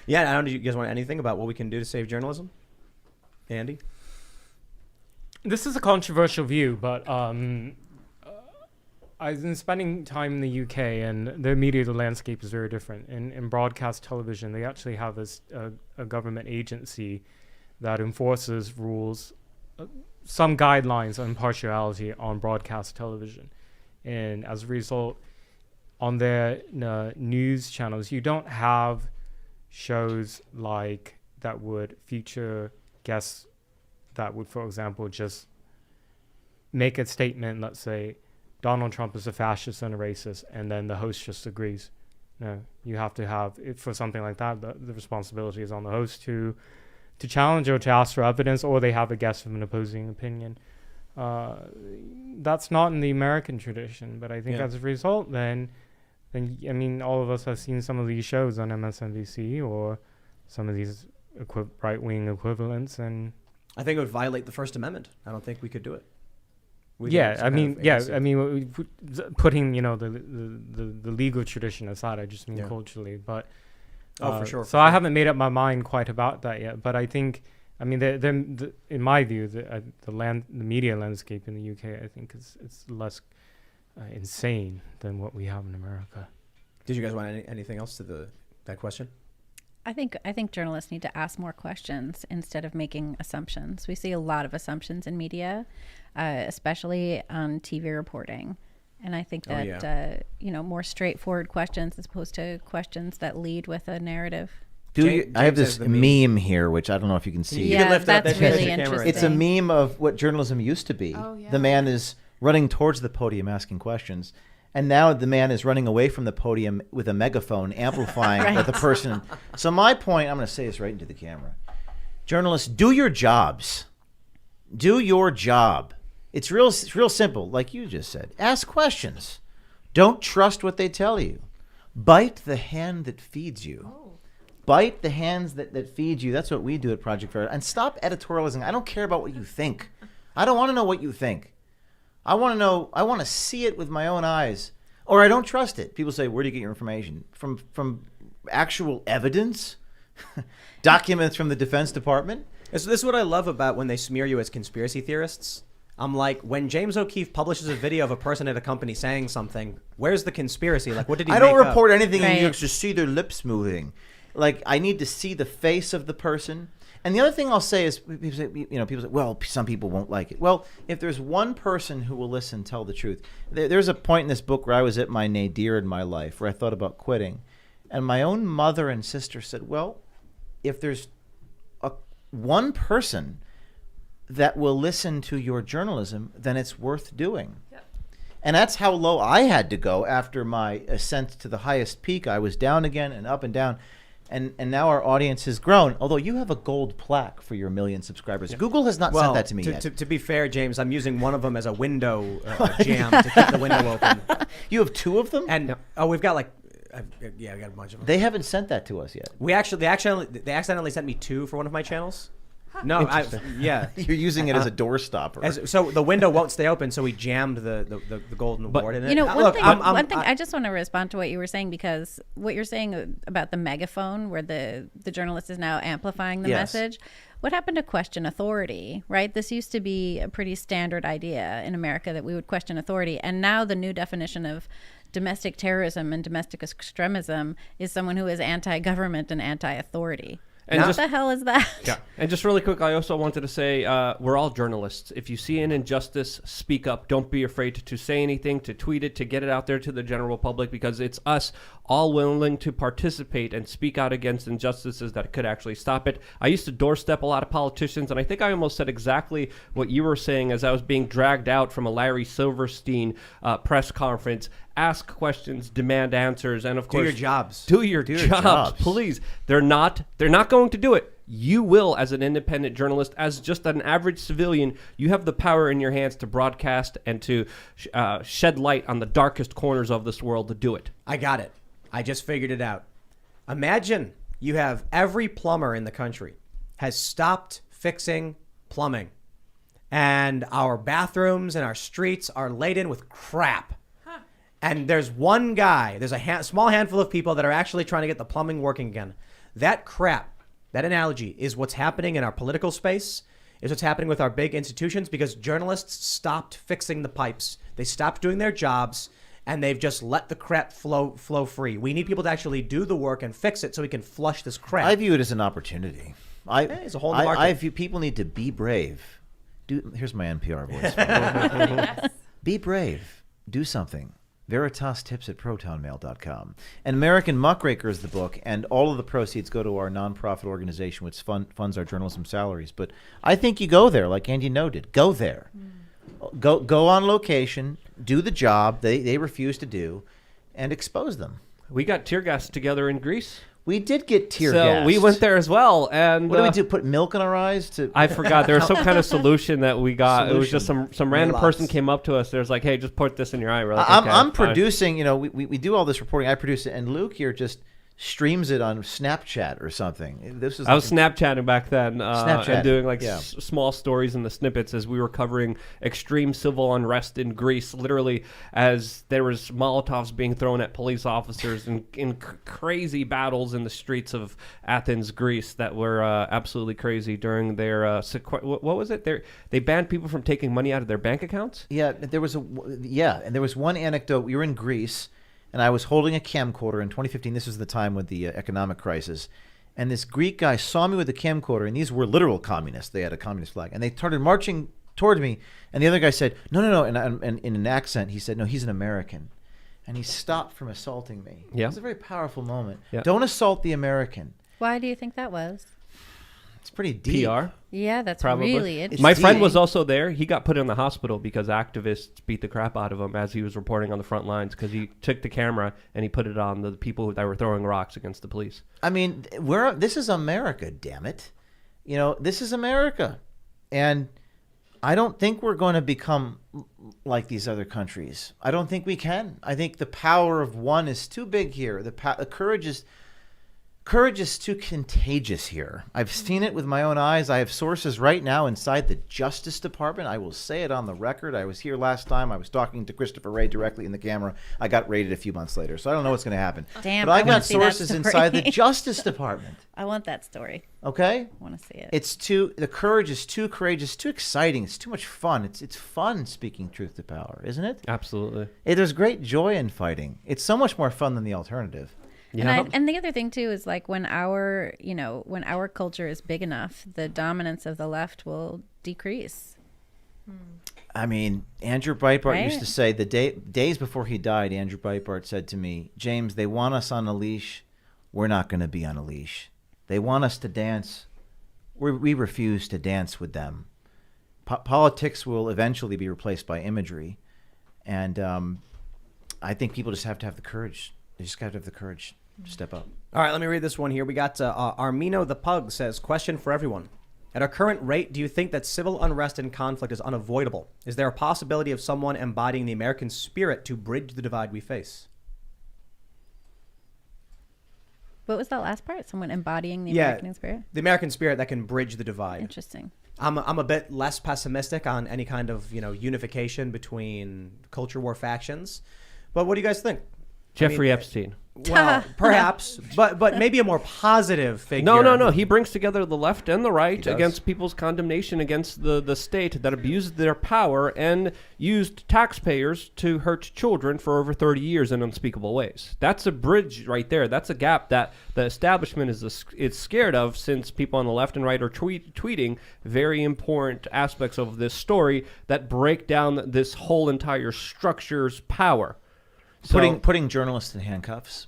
Yeah, I don't know. Do you guys want anything about what we can do to save journalism? Andy? This is a controversial view, but I've been spending time in the UK, and the media landscape is very different. In broadcast television, they actually have a government agency that enforces rules, some guidelines on impartiality on broadcast television. And as a result, on their news channels, you don't have shows like that would feature guests that would, for example, just make a statement, let's say, Donald Trump is a fascist and a racist, and then the host just agrees. No, you have to have, for something like that, the responsibility is on the host to challenge or to ask for evidence, or they have a guest with an opposing opinion. That's not in the American tradition, but I think as a result, then I mean, all of us have seen some of these shows on MSNBC or some of these right-wing equivalents, and I think it would violate the First Amendment. I don't think we could do it. Putting the legal tradition aside, I just mean culturally, but for sure. I haven't made up my mind quite about that yet, but I think, I mean, in my view, the media landscape in the UK, I think it's less insane than what we have in America. Did you guys want anything else to that question? I think journalists need to ask more questions instead of making assumptions. We see a lot of assumptions in media, especially on TV reporting. And I think that, more straightforward questions as opposed to questions that lead with a narrative. I have this meme here, which I don't know if you can see. Yeah, that's really interesting. It's a meme of what journalism used to be. Oh, yeah. The man is running towards the podium asking questions. And now the man is running away from the podium with a megaphone, amplifying the person. So my point, I'm going to say this right into the camera. Journalists, do your jobs. Do your job. It's real simple, like you just said. Ask questions. Don't trust what they tell you. Bite the hand that feeds you. Oh. Bite the hands that feed you. That's what we do at Project Fair. And stop editorializing. I don't care about what you think. I don't want to know what you think. I want to know. I want to see it with my own eyes, or I don't trust it. People say, "Where do you get your information from? Actual evidence, documents from the Defense Department." So this is what I love about when they smear you as conspiracy theorists. I'm like, when James O'Keefe publishes a video of a person at a company saying something, where's the conspiracy? Like, what did he? I don't make report up? anything, and you just see their lips moving. Like, I need to see the face of the person. And the other thing I'll say is, people say, well, some people won't like it. Well, if there's one person who will listen, tell the truth. There's a point in this book where I was at my nadir in my life, where I thought about quitting. And my own mother and sister said, well, if there's one person that will listen to your journalism, then it's worth doing. Yep. And that's how low I had to go after my ascent to the highest peak. I was down again and up and down. And now our audience has grown, although you have a gold plaque for your 1 million subscribers. Yeah. Google has not sent that to me yet. To be fair, James, I'm using one of them as a window jam to keep the window open. You have 2 of them? And we've got we got a bunch of them. They haven't sent that to us yet. They accidentally sent me 2 for one of my channels. No, You're using it as a door stopper. So the window won't stay open, so we jammed the golden board in it. One thing I just want to respond to what you were saying, because what you're saying about the megaphone, where the journalist is now amplifying the message. What happened to question authority, right? This used to be a pretty standard idea in America that we would question authority. And now the new definition of domestic terrorism and domestic extremism is someone who is anti-government and anti-authority. And what the hell is that? Yeah. And just really quick, I also wanted to say we're all journalists. If you see an injustice, speak up. Don't be afraid to say anything, to tweet it, to get it out there to the general public, because it's us all willing to participate and speak out against injustices that could actually stop it. I used to doorstep a lot of politicians, and I think I almost said exactly what you were saying as I was being dragged out from a Larry Silverstein press conference. Ask questions, demand answers, and of course, do your jobs. Do your jobs, please. They're not going to do it. You will, as an independent journalist, as just an average civilian, you have the power in your hands to broadcast and to shed light on the darkest corners of this world to do it. I got it. I just figured it out. Imagine you have every plumber in the country has stopped fixing plumbing, and our bathrooms and our streets are laden with crap. And there's one guy, there's a small handful of people that are actually trying to get the plumbing working again. That crap, that analogy is what's happening in our political space, is what's happening with our big institutions, because journalists stopped fixing the pipes. They stopped doing their jobs, and they've just let the crap flow free. We need people to actually do the work and fix it so we can flush this crap. I view it as an opportunity. It's a whole new market. I view people need to be brave. Here's my NPR voice. Be brave. Do something. Veritas tips at protonmail.com. And American Muckraker is the book, and all of the proceeds go to our nonprofit organization, which funds our journalism salaries. But I think you go there, like Andy noted. Go there. Go on location, do the job they refuse to do, and expose them. We got tear gas together in Greece. We did get tear So gassed. we went there as well. And what do we do? Put milk in our eyes? I forgot. There was some kind of solution that we got. It was just some random Relax. person came up to us. There's like, hey, just put this in your eye. We're like, I'm "Okay, fine." producing, we do all this reporting. I produce it, and Luke here just streams it on Snapchat or something. This is I was Snapchatting back then and doing like yeah. small stories in the snippets as we were covering extreme civil unrest in Greece, literally as there was Molotovs being thrown at police officers and in crazy battles in the streets of Athens, Greece, that were absolutely crazy during their what was it? They banned people from taking money out of their bank accounts? Yeah, and there was one anecdote. We were in Greece, and I was holding a camcorder in 2015. This was the time with the economic crisis. And this Greek guy saw me with the camcorder, and these were literal communists. They had a communist flag. And they started marching toward me. And the other guy said, no. And in an accent, he said, no, he's an American. And he stopped from assaulting me. Yeah. It was a very powerful moment. Yeah. Don't assault the American. Why do you think that was? It's pretty deep. PR? Yeah, that's Probably. really interesting. My friend was also there. He got put in the hospital because activists beat the crap out of him as he was reporting on the front lines, because he took the camera and he put it on the people that were throwing rocks against the police. I mean, this is America, damn it. This is America. And I don't think we're going to become like these other countries. I don't think we can. I think the power of one is too big here. The courage is too contagious here. I've seen it with my own eyes. I have sources right now inside the Justice Department. I will say it on the record. I was here last time. I was talking to Christopher Wray directly in the camera. I got raided a few months later, so I don't know what's going to happen. Damn, but I I wanna got see that sources story. inside the Justice Department. I want that story. Okay? I want to see it. The courage is too courageous, too exciting. It's too much fun. It's fun speaking truth to power, isn't it? Absolutely. There's great joy in fighting. It's so much more fun than the alternative. Yeah. And the other thing too is like when our culture is big enough, the dominance of the left will decrease. I mean, Andrew Breitbart used Right? to say days before he died, Andrew Breitbart said to me, James, they want us on a leash. We're not going to be on a leash. They want us to dance. We refuse to dance with them. Politics will eventually be replaced by imagery. And I think people just have to have the courage. They just got to have the courage to step up. All right, let me read this one here. We got Armino the Pug says, question for everyone. At our current rate, do you think that civil unrest and conflict is unavoidable? Is there a possibility of someone embodying the American spirit to bridge the divide we face? What was that last part? Someone embodying the American spirit? The American spirit that can bridge the divide. Interesting. I'm a bit less pessimistic on any kind of unification between culture war factions. But what do you guys think? Jeffrey Epstein. Well, perhaps, but maybe a more positive figure. No. He brings together the left and the right does. against people's condemnation against the state that abused their power and used taxpayers to hurt children for over 30 years in unspeakable ways. That's a bridge right there. That's a gap that the establishment is scared of, since people on the left and right are tweeting very important aspects of this story that break down this whole entire structure's power. So, Putting journalists in handcuffs,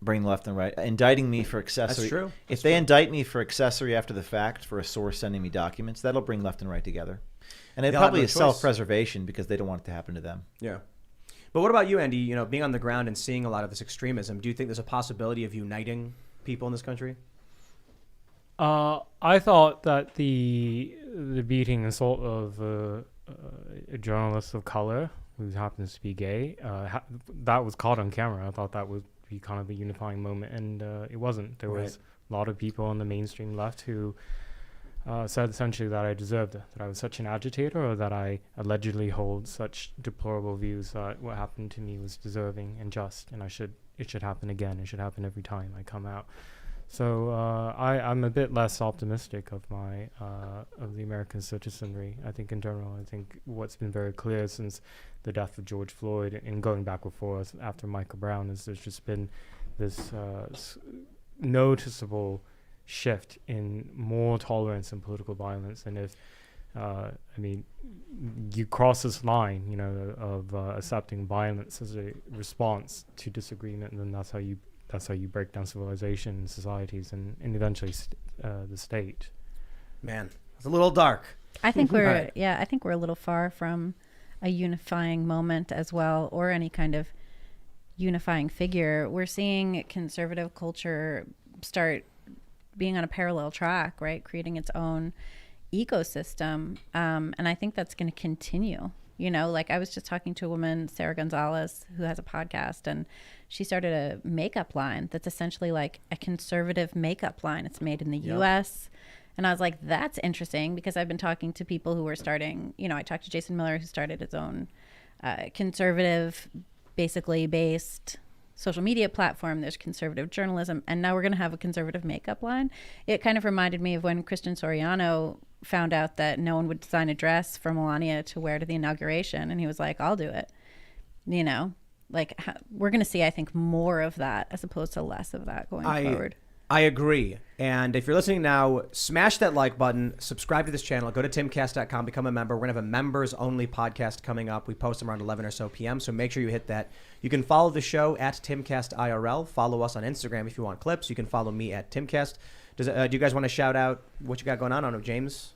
bring left and right, indicting me for accessory. That's true. If they indict me for accessory after the fact for a source sending me documents, that'll bring left and right together. And it They'll have probably no is choice. self-preservation because they don't want it to happen to them. Yeah. But what about you, Andy? Being on the ground and seeing a lot of this extremism, do you think there's a possibility of uniting people in this country? I thought that the beating and assault of a journalist of color who happens to be gay, that was caught on camera. I thought that would be kind of a unifying moment, and it wasn't. There was a lot of people on the mainstream left who said essentially that I deserved it, that I was such an agitator, or that I allegedly hold such deplorable views that what happened to me was deserving and just, and it should happen again. It should happen every time I come out. So I'm a bit less optimistic of the American citizenry. I think in general, I think what's been very clear since the death of George Floyd and going back and forth after Michael Brown is there's just been this noticeable shift in more tolerance and political violence. And if you cross this line, of accepting violence as a response to disagreement, and then that's how you break down civilization and societies and eventually the state. Man, it's a little dark. I think we're a little far from a unifying moment as well, or any kind of unifying figure. We're seeing conservative culture start being on a parallel track, right? Creating its own ecosystem. And I think that's going to continue. Like I was just talking to a woman, Sarah Gonzalez, who has a podcast, and she started a makeup line that's essentially like a conservative makeup line. It's made in the US. And I was like, that's interesting, because I've been talking to people who are starting, I talked to Jason Miller, who started his own conservative, basically based social media platform. There's conservative journalism, and now we're going to have a conservative makeup line. It kind of reminded me of when Christian Soriano found out that no one would design a dress for Melania to wear to the inauguration, and he was like, I'll do it. We're going to see, I think, more of that as opposed to less of that going forward. I agree. And if you're listening now, smash that like button, subscribe to this channel, go to timcast.com, become a member. We're going to have a members only podcast coming up. We post them around 11 or so p.m. So make sure you hit that. You can follow the show at Timcast IRL. Follow us on Instagram if you want clips. You can follow me at Timcast. Do you guys want to shout out what you got going on? I don't know, James?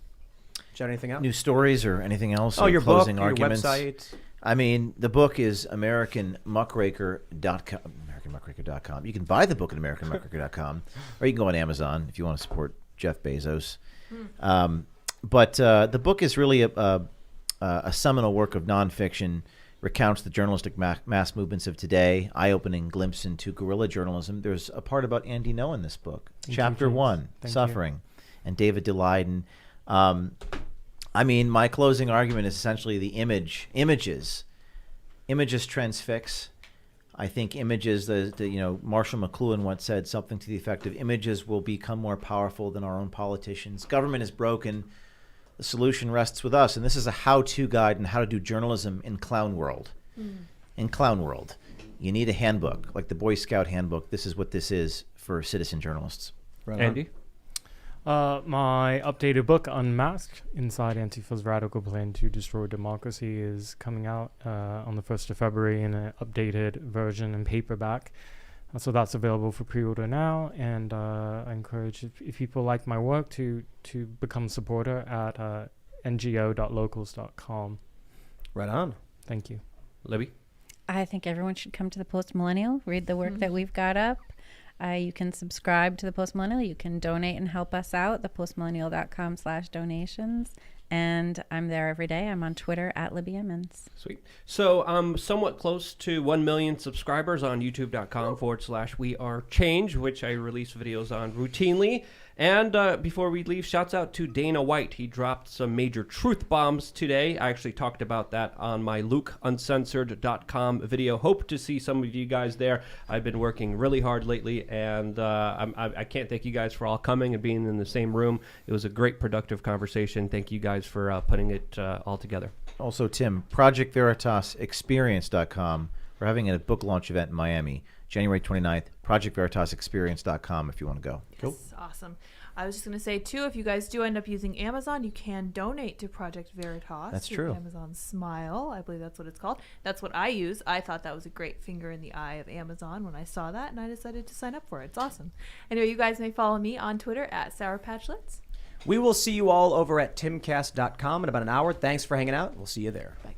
Shout anything out? New stories or anything else? Oh, or your closing book, arguments? your website. I mean, the book is AmericanMuckraker.com. AmericanMuckraker.com. You can buy the book at AmericanMuckraker.com, or you can go on Amazon if you want to support Jeff Bezos. But the book is really a seminal work of nonfiction, recounts the journalistic mass movements of today, eye-opening glimpse into guerrilla journalism. There's a part about Andy Ngo in this book. Chapter 1, Suffering, and David Daleiden. I mean, my closing argument is essentially the images transfix. I think images, Marshall McLuhan once said something to the effect of, images will become more powerful than our own politicians. Government is broken. The solution rests with us. And this is a how-to guide on how to do journalism in clown world. In clown world. You need a handbook, like the Boy Scout handbook. This is what this is for citizen journalists. Right. Andy? My updated book, Unmasked, Inside Antifa's Radical Plan to Destroy Democracy, is coming out on the 1st of February in an updated version in paperback. So that's available for pre-order now, and I encourage, if people like my work, to become a supporter at ngo.locals.com. Right on. Thank you. Libby? I think everyone should come to the Post Millennial, read the work that we've got up. You can subscribe to the Post Millennial. You can donate and help us out, thepostmillennial.com/donations. And I'm there every day. I'm on Twitter at Libby Emmons. Sweet. So I'm somewhat close to 1 million subscribers on youtube.com/wearechange, which I release videos on routinely. And before we leave, shouts out to Dana White. He dropped some major truth bombs today. I actually talked about that on my LukeUncensored.com video. Hope to see some of you guys there. I've been working really hard lately, and I can't thank you guys for all coming and being in the same room. It was a great, productive conversation. Thank you guys for putting it all together. Also, Tim, ProjectVeritasExperience.com. We're having a book launch event in Miami, January 29th. ProjectVeritasExperience.com if you want to go. Yes, cool. Awesome. I was just going to say, too, if you guys do end up using Amazon, you can donate to Project Veritas. That's true. Amazon Smile, I believe that's what it's called. That's what I use. I thought that was a great finger in the eye of Amazon when I saw that, and I decided to sign up for it. It's awesome. Anyway, you guys may follow me on Twitter at Sour Patch Lips. We will see you all over at timcast.com in about an hour. Thanks for hanging out. We'll see you there. Bye.